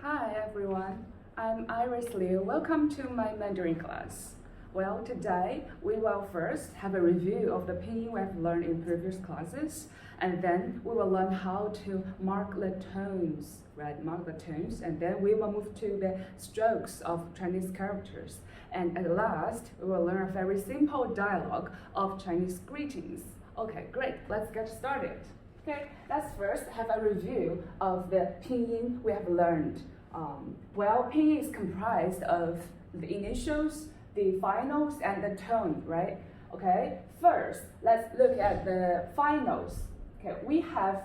Hi everyone, I'm Iris Liu. Welcome to my Mandarin class. Well, today we will first have a review of the pinyin we have learned in previous classes, and then we will learn how to mark the tones, right? Mark the tones, and then we will move to the strokes of Chinese characters. And at last, we will learn a very simple dialogue of Chinese greetings. Okay, great, let's get started. Okay, let's first have a review of the pinyin we have learned. Pinyin is comprised of the initials, the finals, and the tone, right? Okay, first, let's look at the finals. Okay, we have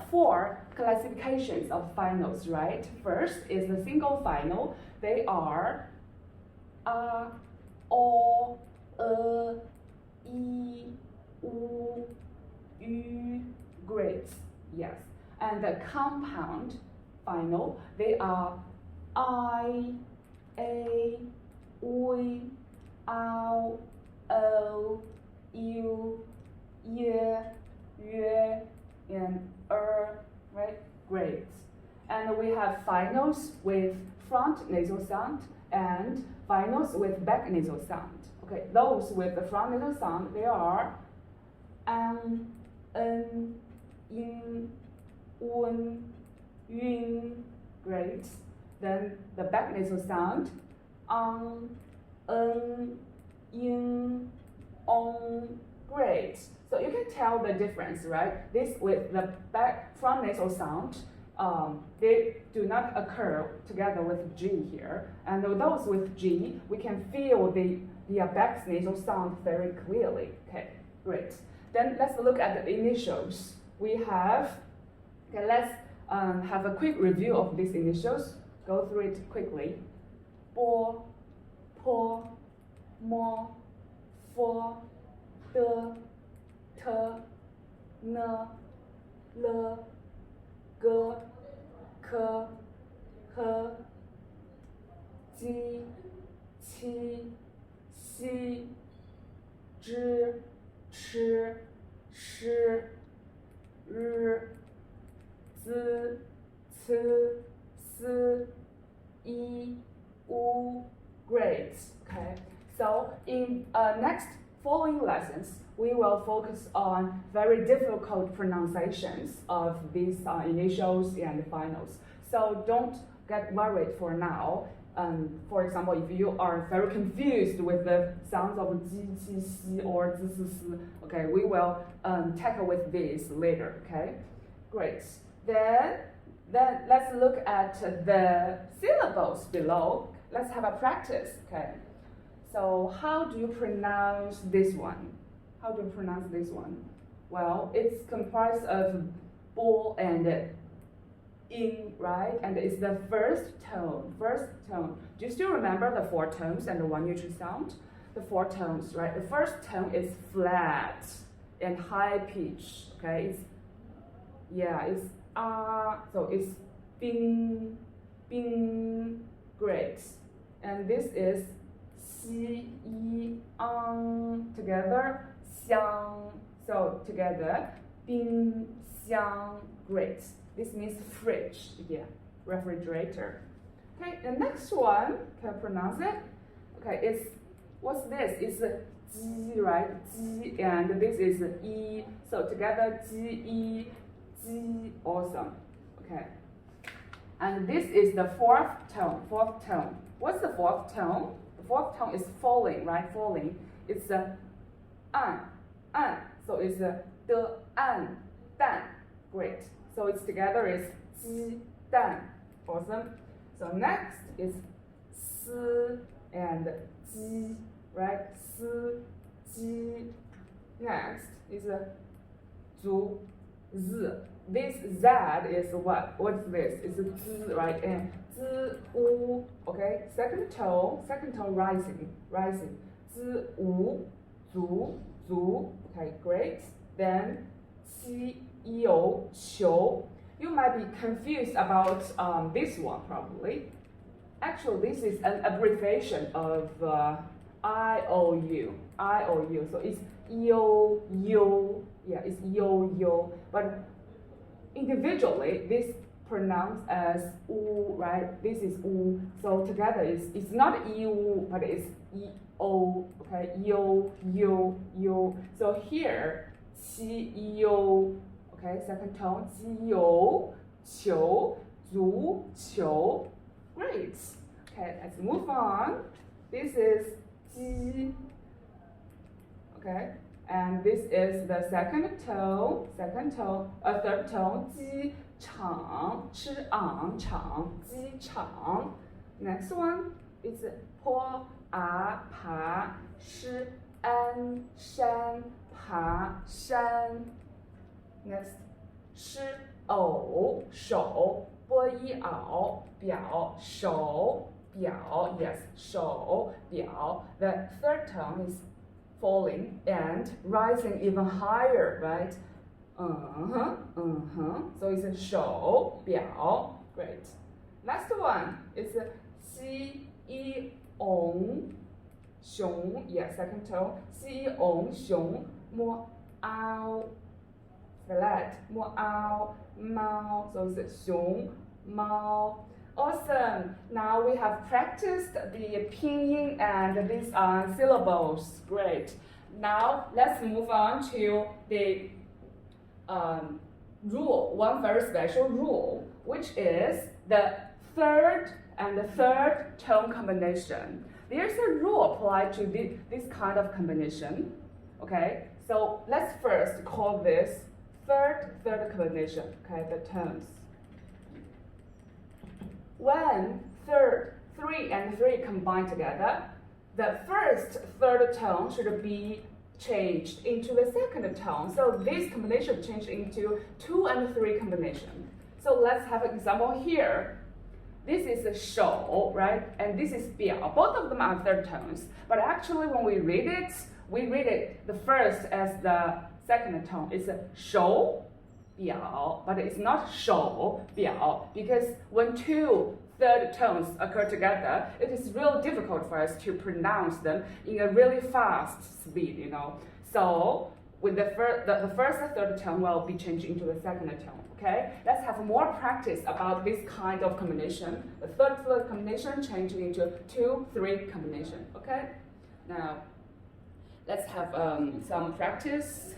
four classifications of finals, right? First is the single final. They are a, o, i, u, yu, great, yes. And the compound final, they are I, a, ui, ao, o, u, ye, yue, and right? Great. And we have finals with front nasal sound and finals with back nasal sound. Okay, those with the front nasal sound, they are an, yin, un, yun, great. Then the back nasal sound, yin, on, great. So you can tell the difference, right? This with the front nasal sound, they do not occur together with G here. And those with G, we can feel the back nasal sound very clearly. Okay, great. Then let's look at the initials. We have, okay, let's have a quick review of these initials. Go through it quickly. Bo, po, mo, fo, de, te, ne, le, ge, ke, he, ji, qi, xi, zhi, chi, shi, ri, zi, ci, si, i, u, great. Okay, so in next following lessons, we will focus on very difficult pronunciations of these initials and finals. So don't get worried for now. For example, if you are very confused with the sounds of ji, qi, xi, or zi, si, si, okay, we will tackle with these later, okay? Great. Then let's look at the syllables below. Let's have a practice, okay? So how do you pronounce this one? How do you pronounce this one? Well, it's comprised of bo and in, right? And it's the first tone. Do you still remember the four tones and the one neutral sound? The four tones, right? The first tone is flat and high pitch, okay? It's so it's bing, bing, great. And this is xi, yi, ang, together, xiang, so together, bing, xiang, great. This means fridge, yeah, refrigerator. Okay, the next one, can I pronounce it? Okay, what's this? It's ji, right? Ji, and this is yi, so together, ji, yi, ji, awesome. Okay, and this is the fourth tone. What's the fourth tone? The fourth tone is falling, right? Falling. It's a an, so it's a de, an, dan, great. So it's together is ji, dan, awesome. So next is si and ji, right? Si, ji. Next is a zu, z. This z is what? What's this? It's a z, right? And zi, u, okay? Second tone rising. Zi, u, zu, zu. Okay, great. Then qi, you, qiu. You might be confused about this one probably. Actually, this is an abbreviation of IOU. So it's yo. Yeah, it's yo. But individually, this pronounced as u, right? This is u. So together it's not iu, but it's io, okay? Yo, yo, yo. So here, qi, yo, okay? Second tone, qi, yo, qiu, zu, qiu. Great. Okay, let's move on. This is ji. Okay, and this is the third tone, third tone, ji, chang, chi, ang, chang, ji, chang. Next one is po, a, pa, shi, an, shan, pa, shan. Next, shi, ou, shou, bo, yi, ao, biao, shou, biao. Yes, shou, biao. The third tone is falling and rising even higher, right? So it's a 手表. Great. Next one is xi yi ong xiong. Yeah, second tone. Xi yi ong xiong mo ao. Flat mo ao mao. So it's xiong mao. Awesome. Now we have practiced the pinyin and these syllables. Great. Now let's move on to the rule, one very special rule, which is the third tone combination. There's a rule applied to this kind of combination. Okay, so let's first call this third combination. Okay, the tones. When three and three combine together, the first third tone should be changed into the second tone. So this combination changed into 2 and 3 combination. So let's have an example here. This is a 手, right? And this is 表. Both of them are third tones. But actually when we read it the first as the second tone. It's a 手表, but it's not 手表, because when two third tones occur together, it is real difficult for us to pronounce them in a really fast speed, you know. So with the first and third tone will be changed into the second tone. Okay, let's have more practice about this kind of combination. The third combination changing into 2-3 combination. Okay, now let's have some practice.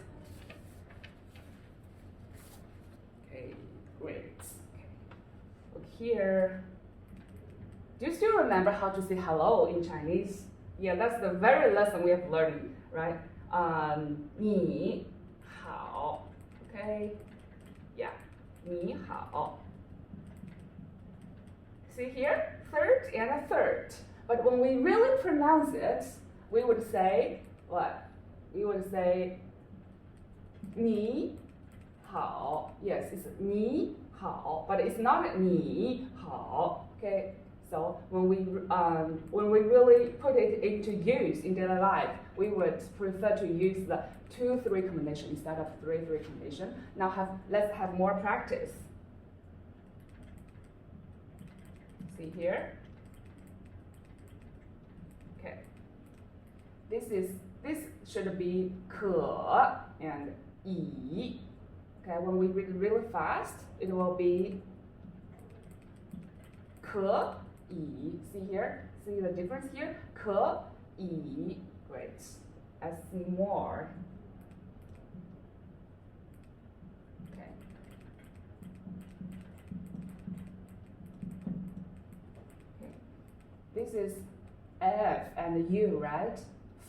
Okay, great. Okay. Look here. Do you still remember how to say hello in Chinese? Yeah, that's the very lesson we have learned, right? 你好, okay? Yeah, 你好. See here, third and a third. But when we really pronounce it, we would say what? We would say 你好. Yes, it's 你好, but it's not 你好. Okay. So when we really put it into use in daily life, we would prefer to use the 2-3 combination instead of 3-3 combination. Now let's have more practice. See here. Okay. This should be 可 and 以. Okay, when we read really fast, it will be 可以. See here? See the difference here? 可以. Great. As more. Okay. Okay. This is F and U, right?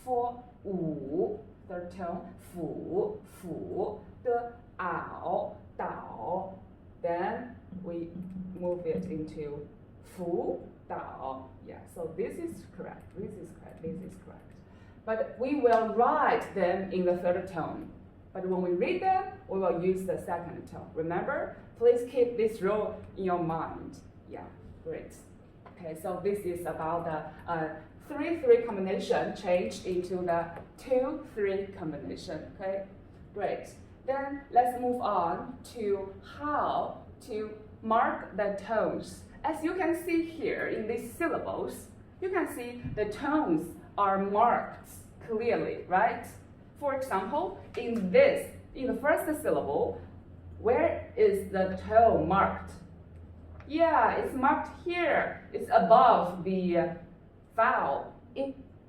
4, 五, third tone. 辅, 辅, 的, 熬, 导. Then we move it into 辅导. Yeah, so this is correct. This is correct. This is correct. But we will write them in the third tone. But when we read them, we will use the second tone. Remember? Please keep this rule in your mind. Yeah, great. Okay, so this is about the 3-3 combination changed into the 2-3 combination. Okay, great. Then let's move on to how to mark the tones. As you can see here in these syllables, you can see the tones are marked clearly, right? For example, in the first syllable, where is the tone marked? Yeah, it's marked here. It's above the vowel,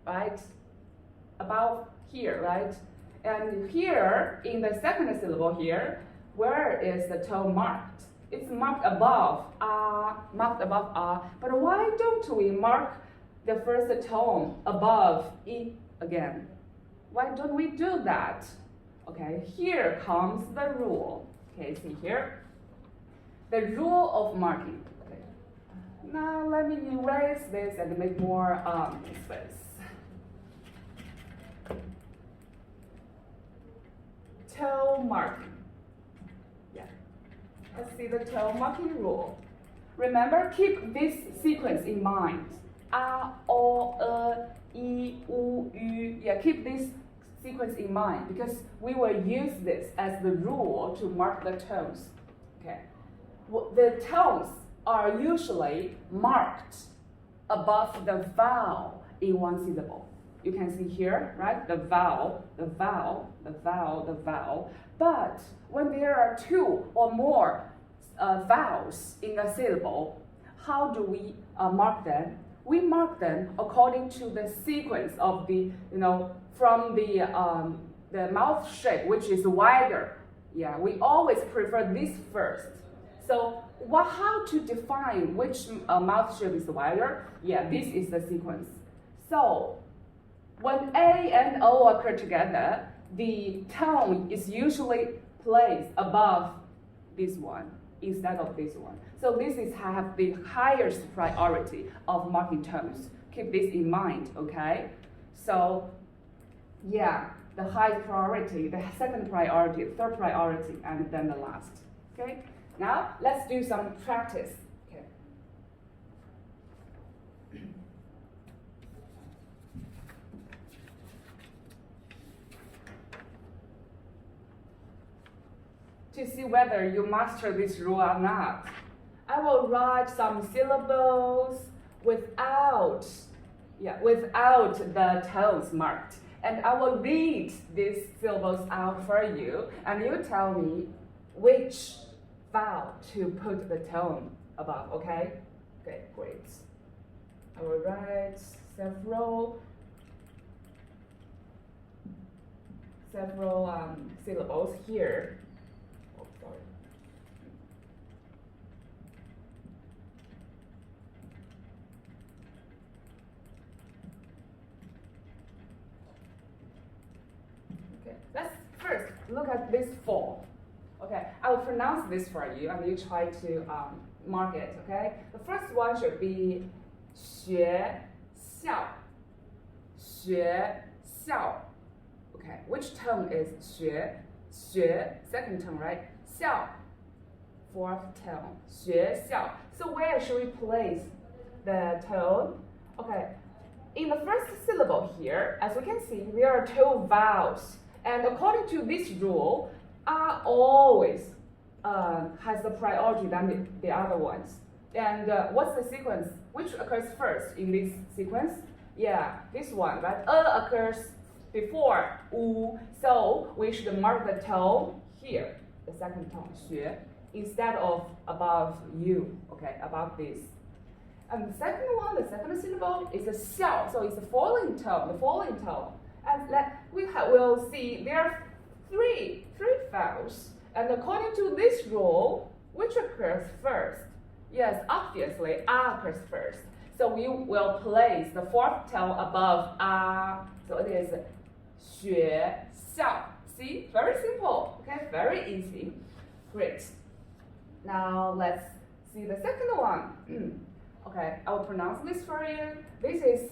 right? Above here, right? And here, in the second syllable here, where is the tone marked? It's marked above marked above But why don't we mark the first tone above I again? Why don't we do that? Okay, here comes the rule. Okay, see here. The rule of marking. Okay. Now let me erase this and make more space. Toe marking. Yeah. Let's see the toe marking rule. Remember, keep this sequence in mind. A, O, E, I, U, Ü. Yeah, keep this sequence in mind because we will use this as the rule to mark the tones. Okay. The tones are usually marked above the vowel in one syllable. You can see here, right? The vowel, the vowel, the vowel, the vowel. But when there are two or more vowels in a syllable, how do we mark them? We mark them according to the sequence of the, from the mouth shape, which is wider. Yeah, we always prefer this first. So how to define which mouth shape is wider? Yeah, this is the sequence. So when A and O occur together, the tone is usually placed above this one instead of this one. So this is have the highest priority of marking tones. Keep this in mind, okay? So yeah, the high priority, the second priority, third priority, and then the last, okay? Now let's do some practice. Okay. To see whether you master this rule or not, I will write some syllables without the tones marked. And I will read these syllables out for you, and you tell me which vowel to put the tone above, okay? Okay, great. I will write several syllables here. Oh, sorry. Okay, let's first look at this four. Okay, I will pronounce this for you, and you try to mark it. Okay, the first one should be 学校. 学校. Okay, which tone is 学? 学, second tone, right? 校, fourth tone. 学校. So where should we place the tone? Okay, in the first syllable here, as we can see, there are two vowels, and according to this rule, A always has the priority than the other ones. And what's the sequence? Which occurs first in this sequence? Yeah, this one, right? Occurs before U, so we should mark the tone here, the second tone, 学, instead of above U, okay, above this. And the second one, the second syllable, is a 校, so it's the falling tone, And we will see there are three vowels, and according to this rule, which occurs first? Yes, obviously, A occurs first. So we will place the fourth tone above A. So it is 学校. See, very simple. Okay, very easy. Great. Now let's see the second one. Okay, I will pronounce this for you. This is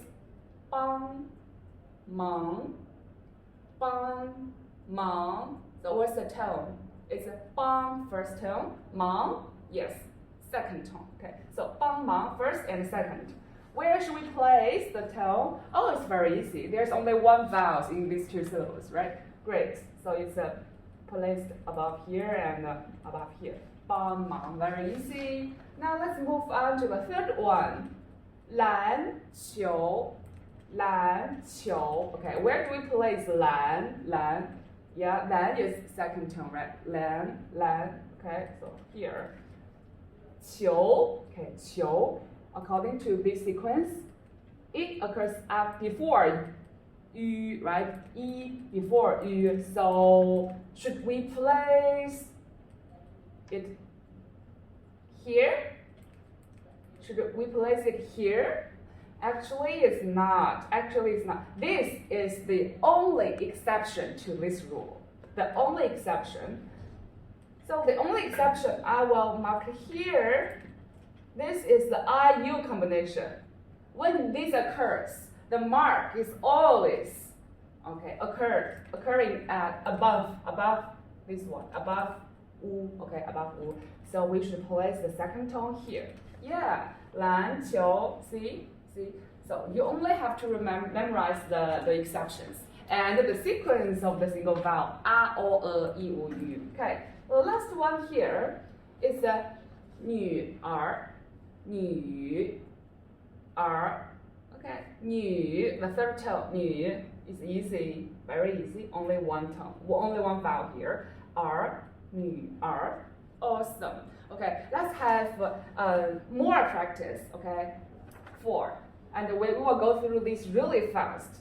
帮忙. 帮忙. So what's the tone? It's a 帮 first tone, 忙, yes, second tone. Okay, so 帮忙 first and second. Where should we place the tone? Oh, it's very easy. There's only one vowel in these two syllables, right? Great. So it's placed above here and above here. 帮忙, very easy. Now let's move on to the third one. 篮球. 篮球. Okay, where do we place 篮? Yeah, 篮 is second tone, right? 篮. Okay, so here. 球, okay, 球. According to this sequence, it occurs before yu, right? E before yu. So should we place it here? Should we place it here? Actually, it's not. Actually, it's not. This is the only exception to this rule. The only exception. So the only exception I will mark here. This is the IU combination. When this occurs, the mark is always occurring at above this one, above U, okay, above U. So we should place the second tone here. Yeah, 篮球, see? So you only have to memorize the exceptions and the sequence of the single vowel a, o, e, i, u, u. Okay, the last one here is the 女儿, 女儿. Okay, 女, the third tone, 女 is easy, very easy, only one tone, only one vowel here. 儿, 女儿. Awesome. Okay, let's have more practice. Okay, 4, and we will go through this really fast.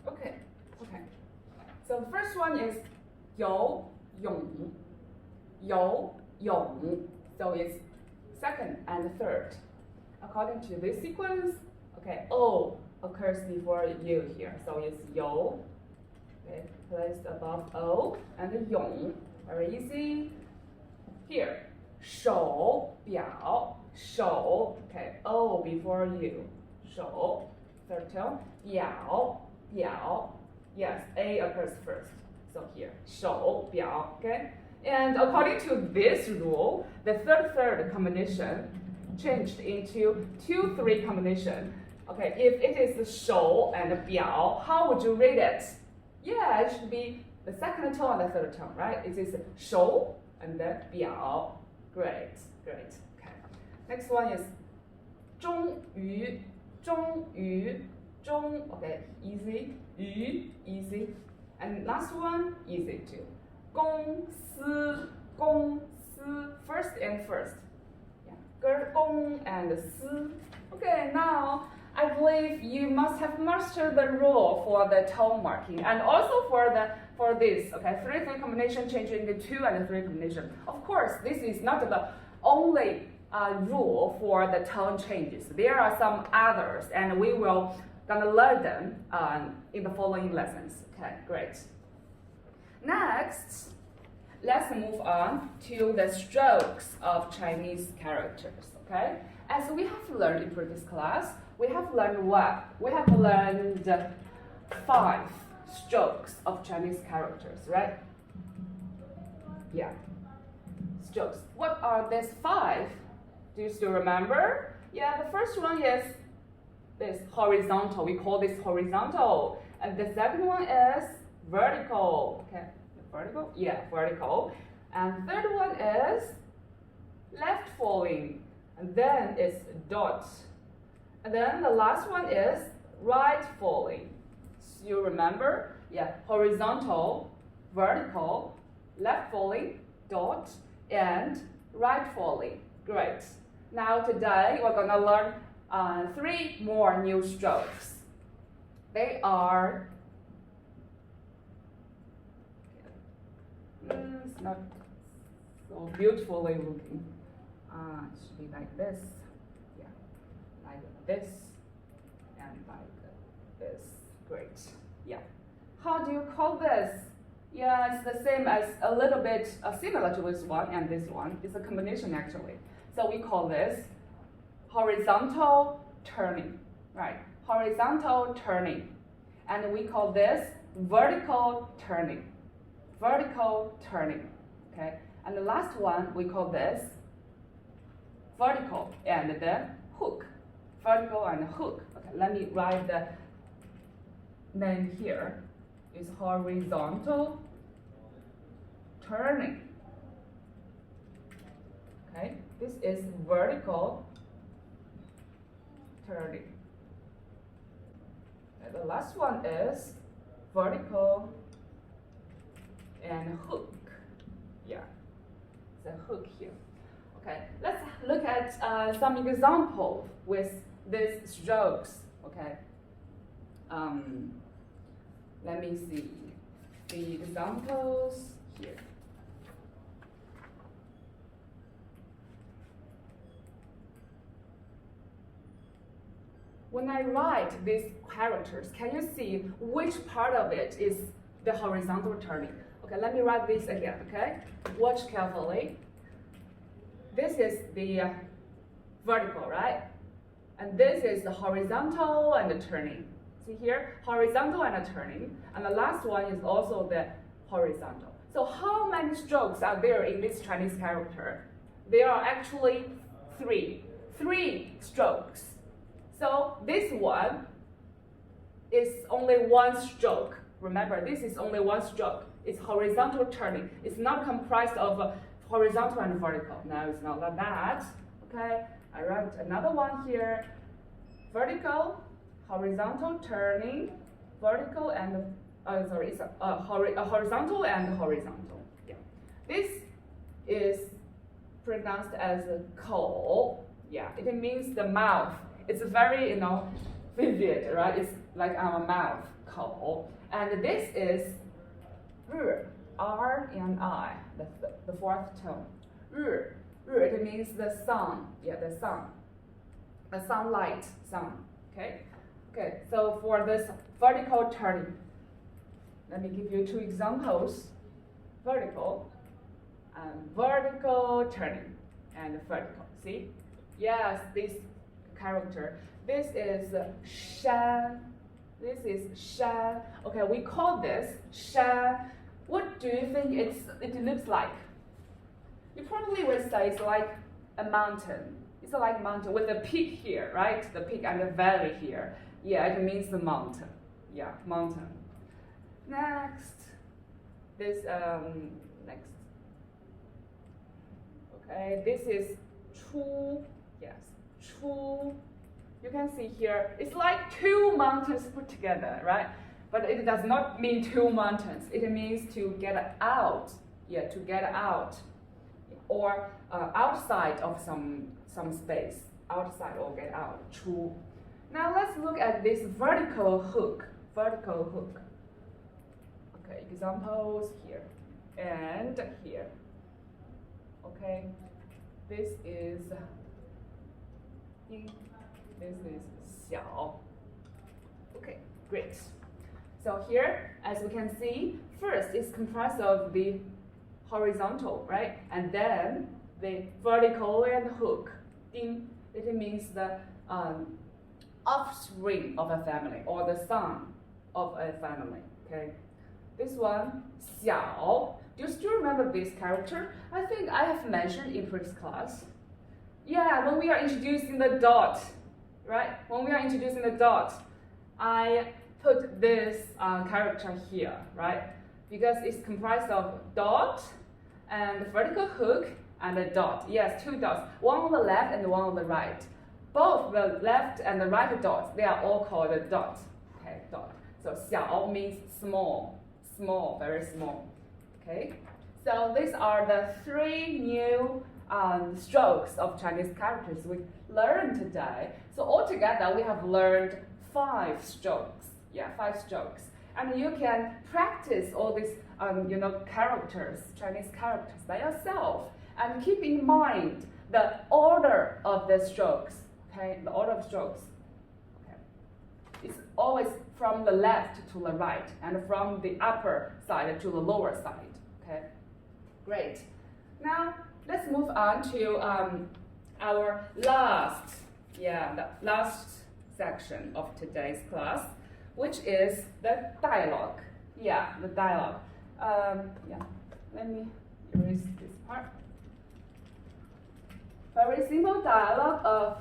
Okay. So the first one is 游泳, 游泳. So it's second and third. According to this sequence, okay, O occurs before U here. So it's 游, okay, placed above O, and 泳, very easy. Here, 手表, 手, okay, O before U, 手, third tone, 表, 表. Yes, A occurs first. So here, 手表, okay? And according to this rule, the third combination changed into 2-3 combination. Okay, if it is the 手 and the 表, how would you read it? Yeah, it should be the second tone and the third tone, right? It is 手 and then 表. Great. Okay. Next one is 终于, 终于, 终, okay, easy. 于, easy. And last one, easy too. 公司, 公司, first and first. Yeah. 公 and 司. Okay, now I believe you must have mastered the rule for the tone marking and also for this. Okay, 3-3 combination changing into 2 and 3 combination. Of course, this is not the only rule for the tone changes. There are some others, and we will gonna learn them in the following lessons. Okay, great. Next, let's move on to the strokes of Chinese characters. Okay, as we have learned in previous class, we have learned what? We have learned 5 strokes of Chinese characters, right? Yeah, strokes. What are these 5? Do you still remember? Yeah, the first one is this horizontal. We call this horizontal. And the second one is vertical. Okay, vertical? Yeah, vertical. And third one is left falling. And then it's dot. And then the last one is right falling. So you remember? Yeah, horizontal, vertical, left falling, dot, and right falling. Great. Now today we're gonna learn 3 more new strokes. They are, it's not so beautifully looking. It should be like this. Yeah, like this and like this. Great. Yeah. How do you call this? Yeah, it's the same as a little bit similar to this one and this one. It's a combination actually. So we call this horizontal turning, right? Horizontal turning. And we call this vertical turning. Vertical turning, okay? And the last one, we call this vertical and the hook. Vertical and hook. Okay, let me write the name here. It's horizontal turning. Okay, this is vertical turning. And the last one is vertical and hook. Yeah, the hook here. Okay, let's look at some example with these strokes. Okay, let me see the examples here. When I write these characters, can you see which part of it is the horizontal turning? Okay, let me write this again, okay? Watch carefully. This is the vertical, right? And this is the horizontal and the turning. See here, horizontal and a turning. And the last one is also the horizontal. So how many strokes are there in this Chinese character? There are actually three strokes. So this one is only one stroke. Remember, this is only one stroke. It's horizontal turning. It's not comprised of horizontal and vertical. No, it's not like that. Okay, I write another one here. Vertical, horizontal turning, vertical and horizontal and horizontal. Yeah, this is pronounced as kou. Yeah, it means the mouth. It's very, vivid, right? It's like our mouth, kou. And this is R and I, the fourth tone. It means the sun. Yeah, the sun. The sunlight, sun. Okay. Okay. So for this vertical turning, let me give you two examples. Vertical turning and vertical. See? Yes, this character. This is shan. This is shan. Okay, we call this shan. What do you think it looks like? You probably would say it's like a mountain. It's like a mountain with a peak here, right? The peak and the valley here. Yeah, it means the mountain. Yeah, mountain. Next. This next. Okay, this is chu. Yes, chu. You can see here, it's like two mountains put together, right? But it does not mean two mountains. It means to get out. Yeah, to get out. Or outside of some space. Outside or get out. Chu. Now let's look at this vertical hook. Vertical hook. Okay, examples here and here. Okay, this is yin. This is xiao. Okay, great. So here, as we can see, first it's comprised of the horizontal, right? And then the vertical and hook. Ding, it means the offspring of a family or the son of a family. Okay. This one, xiao. Do you still remember this character? I think I have mentioned in previous class. Yeah, when we are introducing the dot, right? When we are introducing the dot, I put this character here, right? Because it's comprised of dot and vertical hook and a dot. Yes, two dots. One on the left and one on the right. Both the left and the right dots, they are all called a dot. Okay, dot. So xiao means small, small, very small. Okay. So these are the three new strokes of Chinese characters we learned today. So altogether, we have learned 5 strokes. Yeah, 5 strokes. And you can practice all these, characters, Chinese characters by yourself. And keep in mind the order of the strokes. Okay, the order of strokes. Okay, it's always from the left to the right, and from the upper side to the lower side. Okay, great. Now let's move on to our the last section of today's class, which is the dialogue. Yeah, the dialogue. Let me erase this part. Very simple dialogue of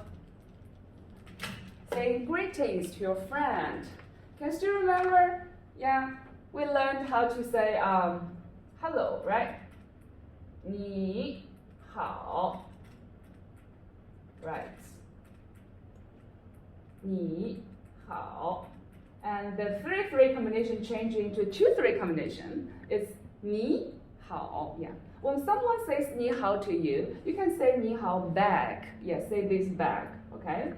saying greetings to your friend. Can you still remember? Yeah, we learned how to say hello, right? 你好 right 你好 and the 3-3 combination change into 2-3 combination is 你好 yeah when someone says 你好 to you you can say 你好 back yeah say this back okay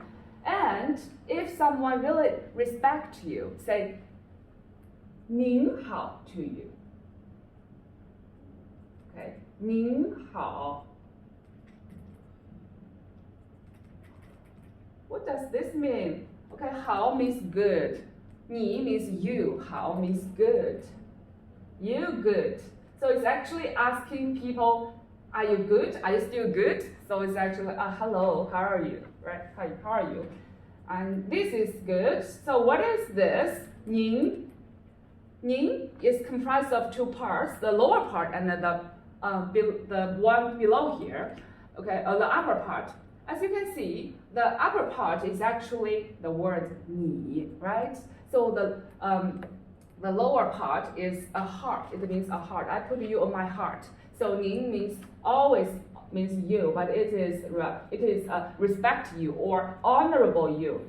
and if someone really respects you say 您好 to you okay 您好 what does this mean okay 好 means good 你 means you 好 means good you good so it's actually asking people are you good are you still good so it's actually hello how are you right how are you and this is good so what is this 您 您 is comprised of two parts the lower part and the one below here okay the upper part as you can see the upper part is actually the word 你 right so the lower part is a heart it means a heart I put you on my heart so 您 means always means you but it is respect you or honorable you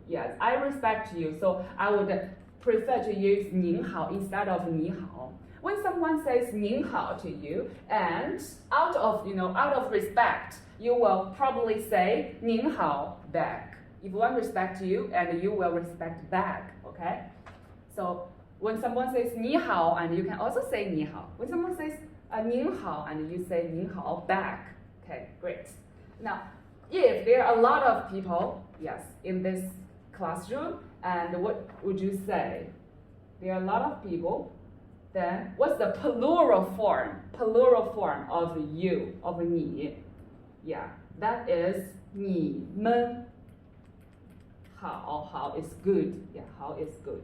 yes I respect you so I would prefer to use 您好 instead of 你好 when someone says 您好 to you and out of respect you will probably say 您好 back if one respects you and you will respect back okay so when someone says 你好 and you can also say 你好 when someone says 您好 and you say 您好 back okay great now if there are a lot of people yes in this classroom and what would you say there are a lot of people then what's the plural form of you of 你 yeah that is 你们好 is good yeah 好 is good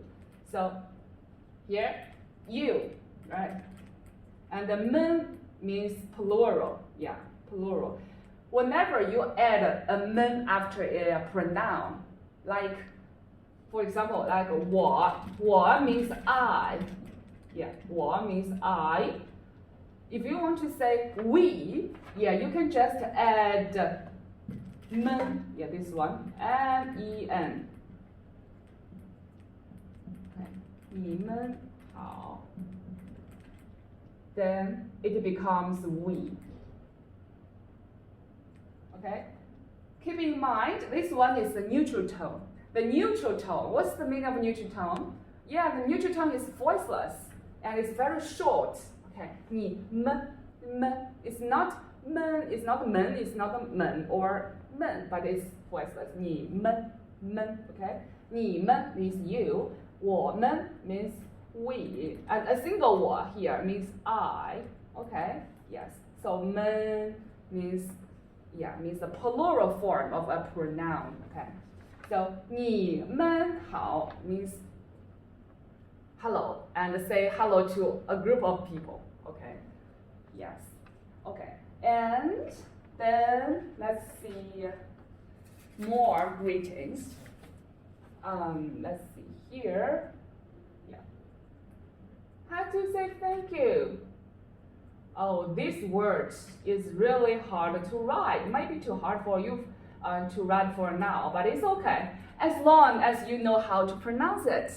so here you right and the 们 means plural yeah plural whenever you add a 们 after a pronoun like for example like 我 means I yeah 我 means I if you want to say we yeah you can just add 们 yeah this one men okay 你们好 then it becomes we okay keep in mind this one is the neutral tone the neutral tone what's the meaning of neutral tone yeah the neutral tone is voiceless and it's very short okay 你们 it's not 们 it's not 门 it's not 门 or 们 but it's voiceless 你们 okay 你们 means you 我们 means we and a single 我 here means I okay yes so 们 means the plural form of a pronoun okay so 你们好 means hello and say hello to a group of people okay yes okay and then let's see more greetings let's see here yeah how to say thank you oh this word is really hard to write it might be too hard for you to write for now but it's okay as long as you know how to pronounce it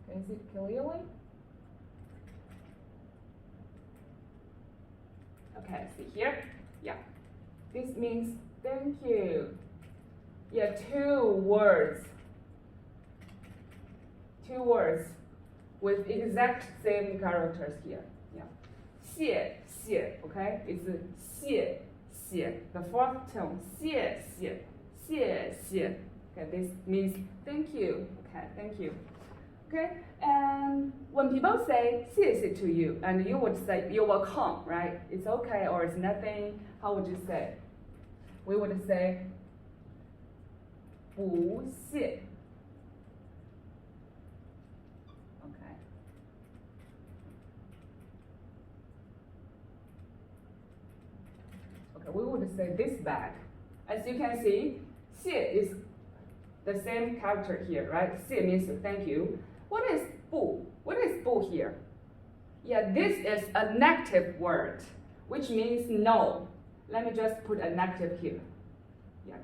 can you see it clearly okay see here yeah this means thank you yeah two words with exact same characters here yeah 谢 okay it's 谢 the fourth tone 谢 okay this means thank you okay thank you okay and when people say 谢谢 to you and you would say you're welcome right it's okay or it's nothing how would you say we would say 不谢 okay okay we would say this back as you can see 谢 is the same character here right 谢 means thank you what is 不 What is 不 here? Yeah, this is a negative word, which means no. Let me just put a negative here. Yeah.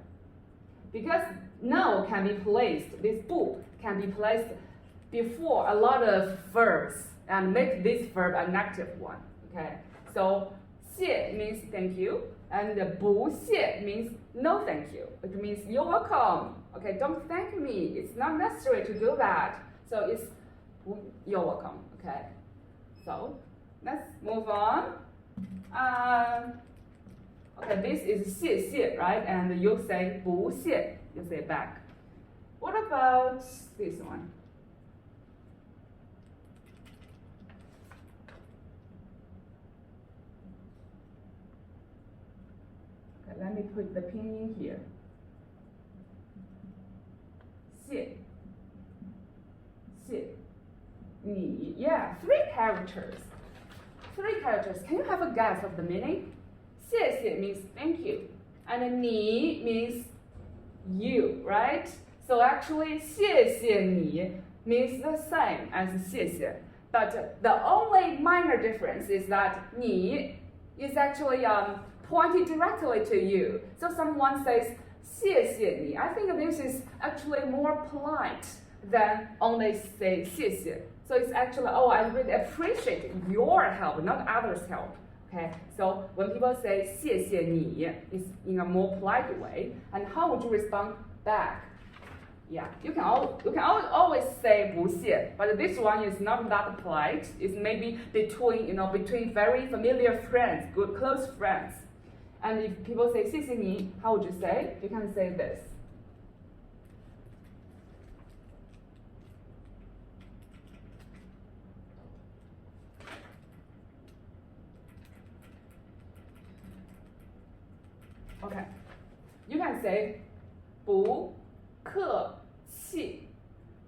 Because no can be placed, this 不 can be placed before a lot of verbs and make this verb a negative one. Okay. So 谢 means thank you, and 不谢 means no thank you. It means you're welcome. Okay, don't thank me. It's not necessary to do that. So it's you're welcome. Okay. So let's move on. Okay, this is 谢谢, right? And you say 不谢, you say back. What about this one? Okay, let me put the pinyin here. 谢 你, yeah, 3 characters. 3 characters. Can you have a guess of the meaning? 谢谢 means thank you, and 你 means you, right? So actually, 谢谢你 means the same as 谢谢, but the only minor difference is that 你 is actually pointed directly to you. So someone says 谢谢你. I think this is actually more polite than only say 谢谢. So it's actually, oh, I really appreciate your help, not others' help. Okay, so when people say 谢谢你, it's in a more polite way. And how would you respond back? Yeah, you can always say 不谢, but this one is not that polite. It's maybe between very familiar friends, good close friends. And if people say 谢谢你, how would you say? You can say this. Okay, you can say 不客气,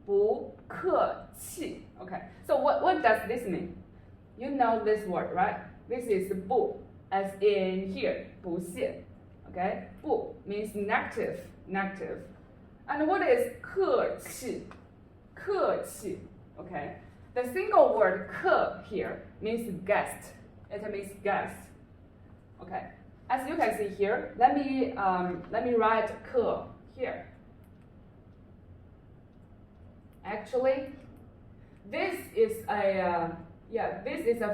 不客气. Okay, so what does this mean? You know this word, right? This is 不, as in here, 不谢. Okay, 不 means negative. And what is 客气? 客气. Okay, the single word 客 here means guest. It means guest. Okay. As you can see here, let me write 客 here. Actually, this is a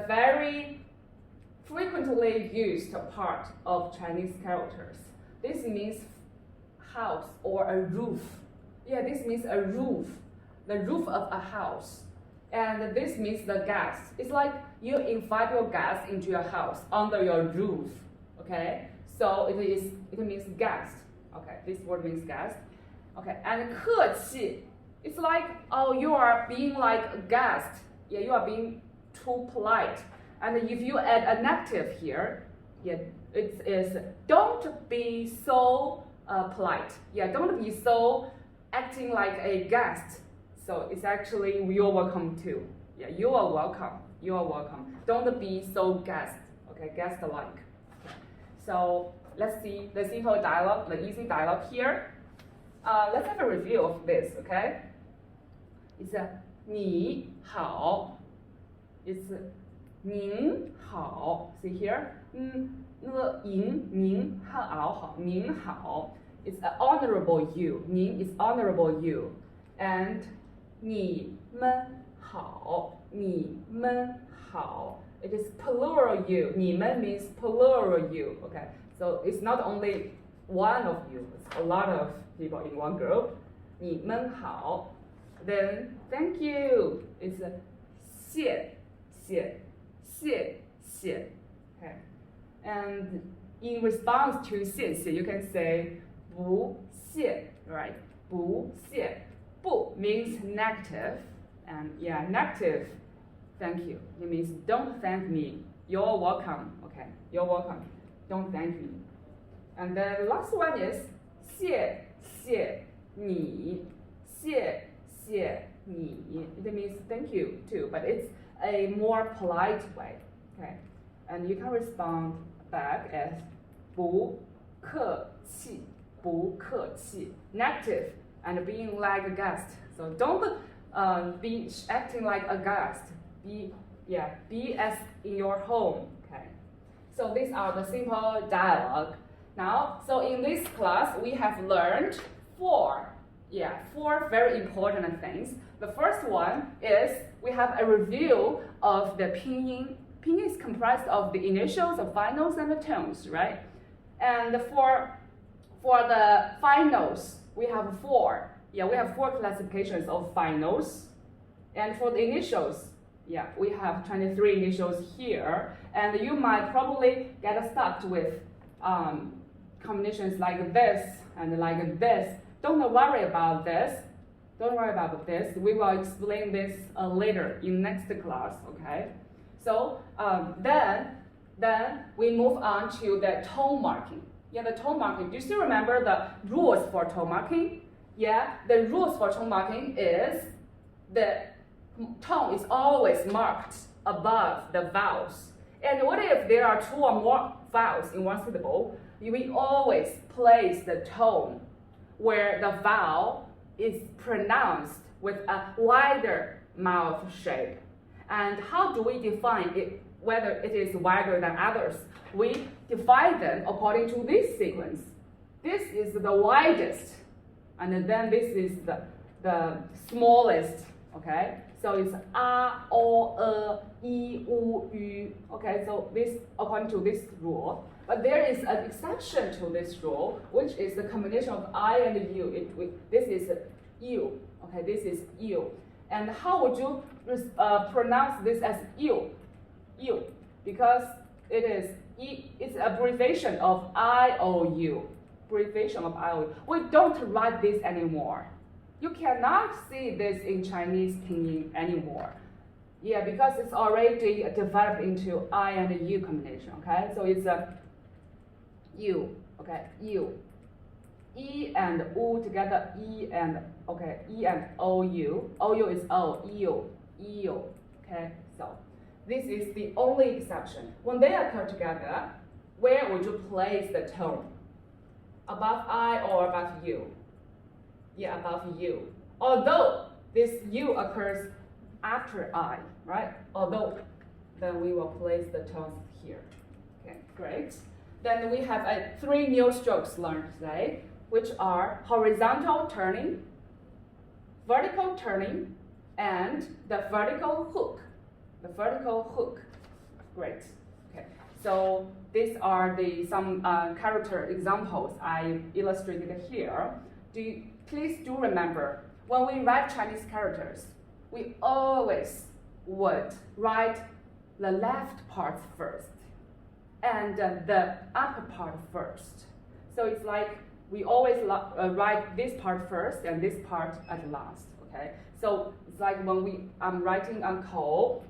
very frequently used part of Chinese characters. This means house or a roof. Yeah, this means a roof, the roof of a house. And this means the guest. It's like you invite your guest into your house under your roof. Okay, so it means guest. Okay, this word means guest. Okay, and 客气, it's like, oh, you are being like a guest. Yeah, you are being too polite. And if you add a negative here, yeah, it is don't be so polite. Yeah, don't be so acting like a guest. So it's actually you're welcome too. Yeah, you are welcome. You are welcome. Don't be so guest. Okay, guest-like. So let's see the simple dialogue, the easy dialogue here. Let's have a review of this, okay? It's a 你好. It's 您好. See here? 您好. 您好. It's an honorable you. 您 is honorable you. And 你们好. 你们好. It is plural you. 你们 means plural you. Okay, so it's not only one of you. It's a lot of people in one group. 你们好. Then thank you. It's 谢谢. Okay, and in response to 谢谢, you can say 不谢, right? 不谢. 不 means negative, and yeah, negative. Thank you. It means don't thank me. You're welcome. Okay, you're welcome. Don't thank me. And then the last one is 谢谢你. 谢谢你. It means thank you too, but it's a more polite way. Okay, and you can respond back as 不客气. 不客气. Negative and being like a guest. So don't be acting like a guest. Be as in your home. Okay. So these are the simple dialogue. Now, so in this class, we have learned four very important things. The first one is we have a review of the pinyin. Pinyin is comprised of the initials, the finals, and the tones, right? And for the finals, we have four. Yeah, we have four classifications of finals. And for the initials, yeah, we have 23 initials here. And you might probably get stuck with combinations like this and like this. Don't worry about this. Don't worry about this. We will explain this later in next class, okay? So then we move on to the tone marking. Yeah, the tone marking. Do you still remember the rules for tone marking? Yeah, the rules for tone marking is the tone is always marked above the vowels. And what if there are two or more vowels in one syllable? We always place the tone where the vowel is pronounced with a wider mouth shape. And how do we define it, whether it is wider than others? We define them according to this sequence. This is the widest, and then this is the smallest, okay? So it's a, o, e, i, u, yu. Okay, so this according to this rule. But there is an exception to this rule, which is the combination of I and U. This is U. Okay, this is U. And how would you pronounce this as U? U, because it is it's abbreviation of IOU. Abbreviation of IOU. We don't write this anymore. You cannot see this in Chinese pinyin anymore. Yeah, because it's already developed into I and U combination. Okay, so it's a U. Okay, U. E and U together. E and OU. OU is O. EU. Okay, so this is the only exception. When they occur together, where would you place the tone? Above I or above U? Yeah, above U. Although this U occurs after I, right? Although, then we will place the tones here. Okay, great. Then we have three new strokes learned today, which are horizontal turning, vertical turning, and the vertical hook. The vertical hook. Great. Okay. So these are some character examples I illustrated here. Please do remember, when we write Chinese characters, we always would write the left part first and the upper part first. So it's like we always write this part first and this part at last. Okay. So it's like when I'm writing on coal,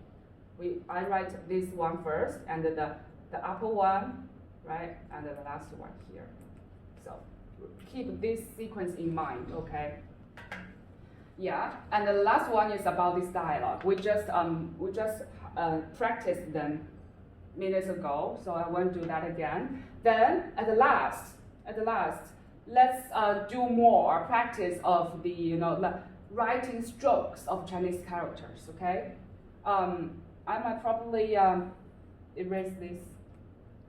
I write this one first and the upper one, right, and the last one here. So keep this sequence in mind, okay? Yeah, and the last one is about this dialogue. We just practiced them minutes ago, so I won't do that again. Then at the last, let's do more practice of the writing strokes of Chinese characters. Okay, I might probably erase this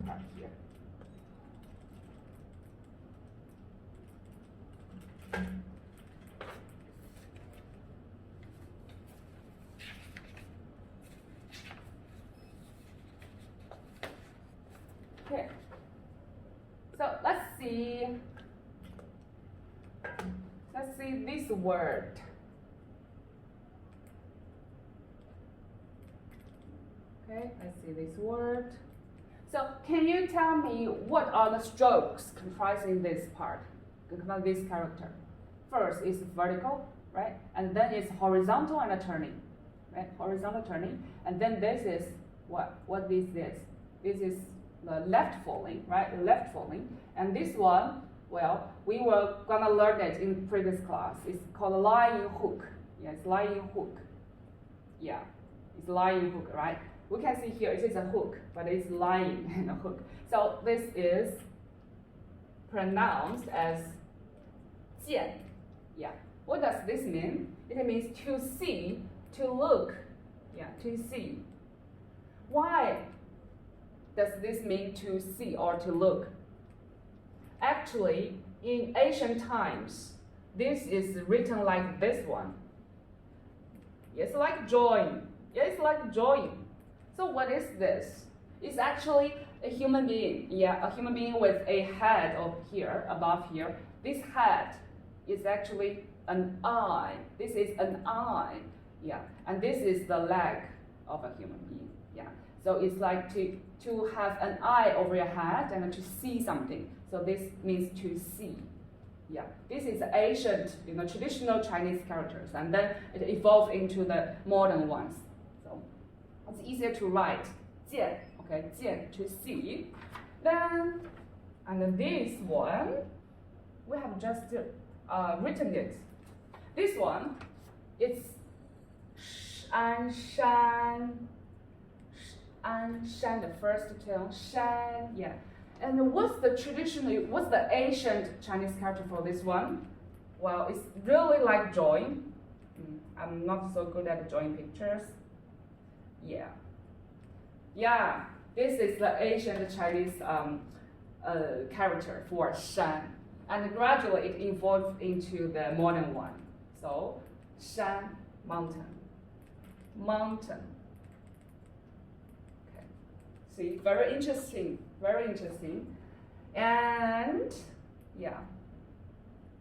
part here. Okay, so let's see this word. Okay, let's see this word. So can you tell me what are the strokes comprising this part, this character? First is vertical, right? And then it's horizontal and a turning, right? Horizontal turning. And then this is what this is. This is the left falling, right? Left falling. And this one, well, we were gonna learn it in previous class. It's called lying hook. Yeah, it's lying hook. Yeah, it's lying hook, right? We can see here it is a hook, but it's lying in a hook. So this is pronounced as 剑. Yeah. What does this mean? it means to see, to look, yeah, to see. Why does this mean to see or to look? Actually, in ancient times, this is written like this one. It's like drawing. Yeah, it's like drawing. So what is this? It's actually a human being. Yeah, a human being with a head up here, above here. This head is actually an eye. This is an eye. Yeah, and this is the leg of a human being. Yeah, so it's like to have an eye over your head and to see something. So this means to see. Yeah, this is ancient, traditional Chinese characters, and then it evolved into the modern ones. So it's easier to write. 见, okay, 见, to see. Then, and this one, we have just written it. This one, it's 安山, the first term, 山, yeah. And what's the ancient Chinese character for this one? Well, it's really like drawing. I'm not so good at drawing pictures. Yeah. Yeah, this is the ancient Chinese character for shan. And gradually it evolved into the modern one. So, shan, mountain. Mountain. Okay. See, very interesting. Very interesting. And yeah,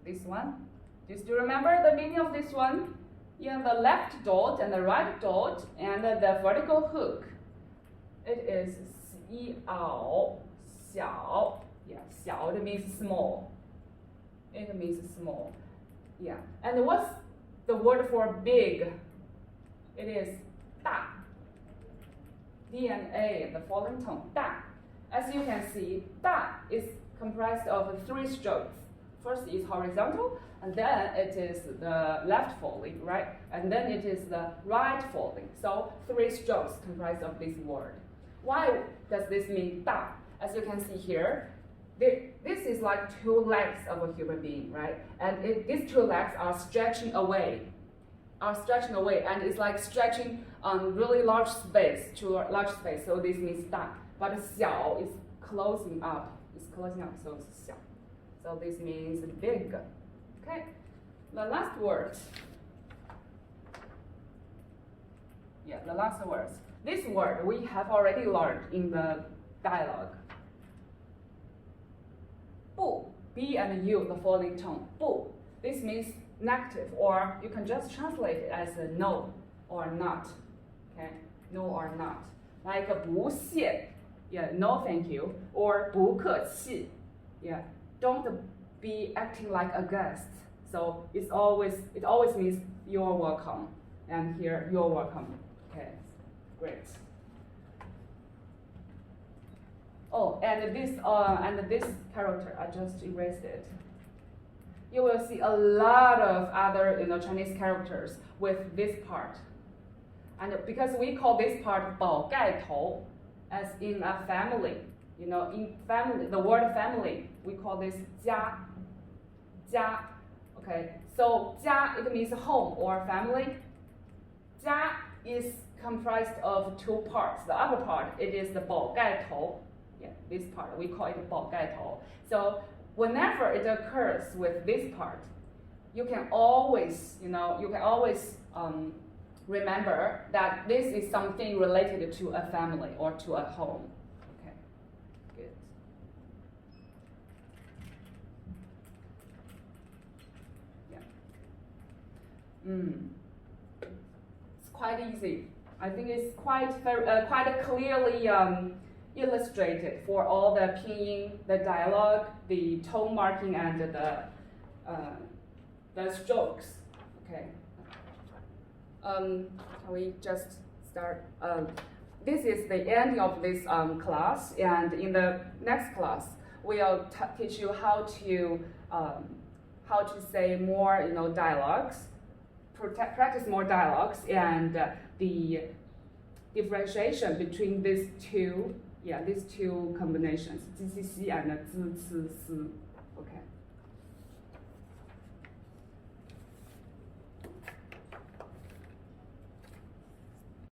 this one. Do you still remember the meaning of this one? Yeah, the left dot and the right dot and the vertical hook. It is 小, 小. Yeah, 小 it means small. It means small. Yeah. And what's the word for big? It is 大. DNA, the falling tone, 大. As you can see, 大 is comprised of 3 strokes. First is horizontal, and then it is the left falling, right? And then it is the right falling. So 3 strokes comprised of this word. Why does this mean 大? As you can see here, this is like 2 legs of a human being, right? And these 2 legs are stretching away. And it's like stretching really large space to a large space. So this means 大. But 小 is closing up. It's closing up, so it's 小. So this means big. Okay. The last word. Yeah, the last words. This word we have already learned in the dialogue. 不, B and U, the falling tone. 不. This means negative, or you can just translate it as a no or not. Okay, no or not. Like 不谢. Yeah, no thank you. Or 不客气. Yeah, don't be acting like a guest. So it always means you're welcome. And here, you're welcome. Okay, great. Oh, and this character, I just erased it. You will see a lot of other Chinese characters with this part. And because we call this part 宝盖头, as in a family, in family, the word family, we call this 家. 家. Okay, so 家, it means home or family. 家 is comprised of 2 parts. The upper part, it is the 宝盖头. Yeah, this part, we call it 宝盖头. So whenever it occurs with this part, you can always, remember that this is something related to a family or to a home. Okay, good. Yeah. It's quite easy. I think it's quite clearly illustrated for all the pinyin, the dialogue, the tone marking, and the strokes. Okay. Can we just start? This is the end of this class, and in the next class, we'll teach you how to say more, dialogues, practice more dialogues, and the differentiation between these two combinations, 知 C and 知 C 思.